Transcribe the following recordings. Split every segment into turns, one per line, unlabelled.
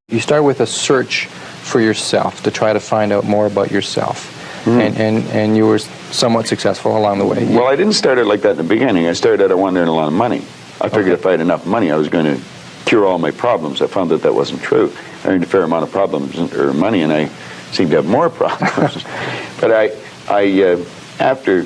You start with a search for yourself to try to find out more about yourself. And you were somewhat successful along the way.
Well, I didn't start it like that in the beginning. I started out, I wanted to earn a lot of money. I figured if I had enough money, I was going to cure all my problems. I found that that wasn't true. I earned a fair amount of problems or money, and I seemed to have more problems. But after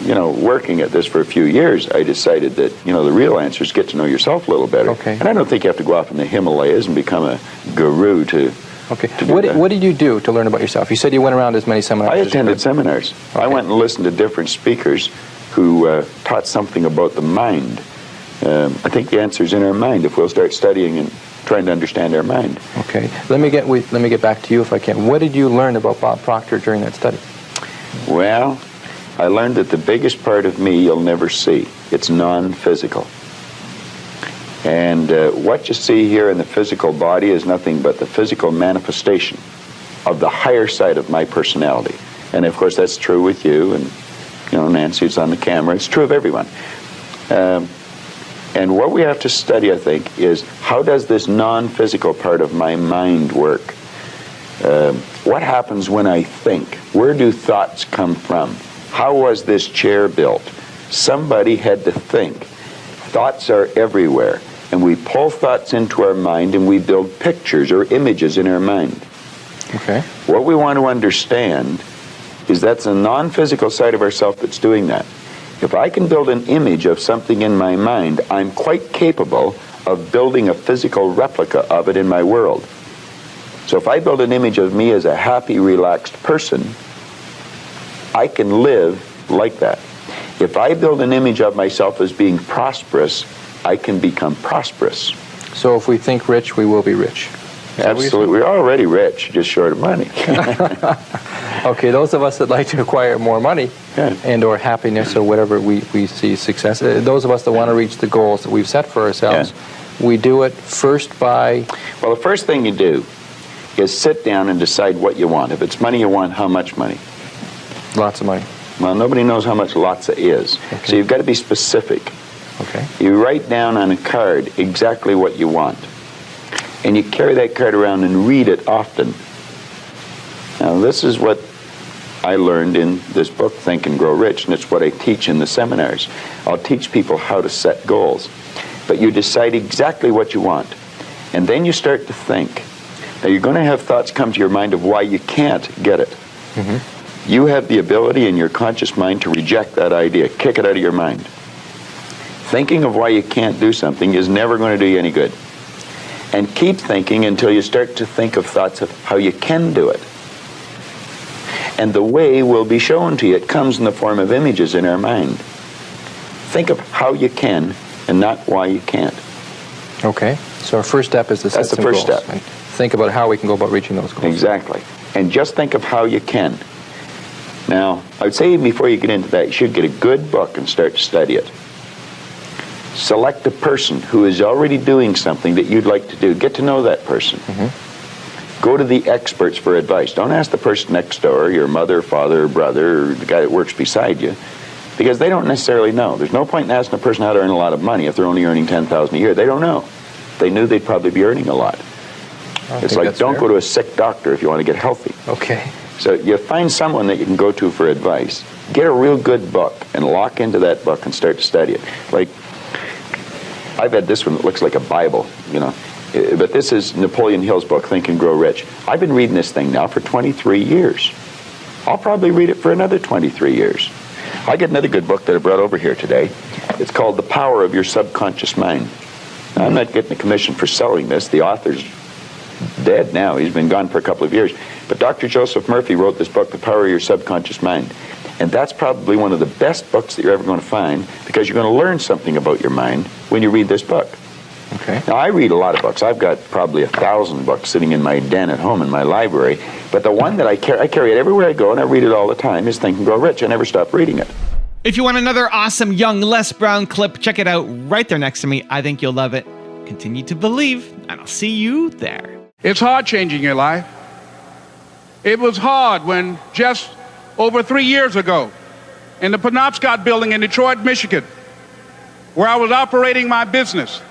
working at this for a few years, I decided that the real answer is get to know yourself a little better.
Okay.
And I don't think you have to go off in the Himalayas and become a guru to.
Okay. What did you do to learn about yourself? You said you went around as many seminars.
I attended seminars. Okay. I went and listened to different speakers who taught something about the mind. I think the answer is in our mind if we'll start studying and trying to understand our mind.
Okay. Let me get back to you if I can. What did you learn about Bob Proctor during that study?
Well, I learned that the biggest part of me you'll never see. It's non-physical. And what you see here in the physical body is nothing but the physical manifestation of the higher side of my personality. And of course that's true with you and Nancy's on the camera. It's true of everyone. And what we have to study, I think, is how does this non-physical part of my mind work? What happens when I think? Where do thoughts come from? How was this chair built? Somebody had to think. Thoughts are everywhere. And we pull thoughts into our mind and we build pictures or images in our mind.
Okay.
What we want to understand is that's a non-physical side of ourself that's doing that. If I can build an image of something in my mind, I'm quite capable of building a physical replica of it in my world. So if I build an image of me as a happy, relaxed person, I can live like that. If I build an image of myself as being prosperous, I can become prosperous.
So if we think rich, we will be rich.
Absolutely. We're already rich, just short of money.
Okay, those of us that like to acquire more money and or happiness or whatever we see success, those of us that want to reach the goals that we've set for ourselves, we do it first by...
Well, the first thing you do is sit down and decide what you want. If it's money you want, how much money?
Lots of money.
Well, nobody knows how much lots is. Okay. So you've got to be specific.
Okay.
You write down on a card exactly what you want. And you carry that card around and read it often. Now, this is what I learned in this book, Think and Grow Rich, and it's what I teach in the seminars. I'll teach people how to set goals. But you decide exactly what you want. And then you start to think. Now, you're going to have thoughts come to your mind of why you can't get it. Mm-hmm. You have the ability in your conscious mind to reject that idea, kick it out of your mind. Thinking of why you can't do something is never going to do you any good. And keep thinking until you start to think of thoughts of how you can do it. And the way will be shown to you. It comes in the form of images in our mind. Think of how you can and not why you can't.
Okay. So our first step is to set some goals. That's the first step. And think about how we can go about reaching those goals.
Exactly. And just think of how you can. Now, I would say even before you get into that, you should get a good book and start to study it. Select a person who is already doing something that you'd like to do. Get to know that person. Mm-hmm. Go to the experts for advice. Don't ask the person next door, your mother, father, brother, or the guy that works beside you, because they don't necessarily know. There's no point in asking a person how to earn a lot of money if they're only earning $10,000 a year. They don't know. If they knew, they'd probably be earning a lot. It's like, don't go to a sick doctor if you want to get healthy.
Okay.
So you find someone that you can go to for advice. Get a real good book and lock into that book and start to study it. Like, I've had this one that looks like a Bible, but this is Napoleon Hill's book, Think and Grow Rich. I've been reading this thing now for 23 years. I'll probably read it for another 23 years. I got another good book that I brought over here today. It's called The Power of Your Subconscious Mind. Now, I'm not getting a commission for selling this. The author's dead now. He's been gone for a couple of years. But Dr. Joseph Murphy wrote this book, The Power of Your Subconscious Mind. And that's probably one of the best books that you're ever going to find, because you're going to learn something about your mind when you read this book.
Okay.
Now, I read a lot of books. I've got probably 1,000 books sitting in my den at home in my library. But the one that I carry it everywhere I go, and I read it all the time, is Think and Grow Rich. I never stop reading it.
If you want another awesome young Les Brown clip, check it out right there next to me. I think you'll love it. Continue to believe, and I'll see you there.
It's hard changing your life. It was hard when just over 3 years ago, in the Penobscot building in Detroit, Michigan, where I was operating my business,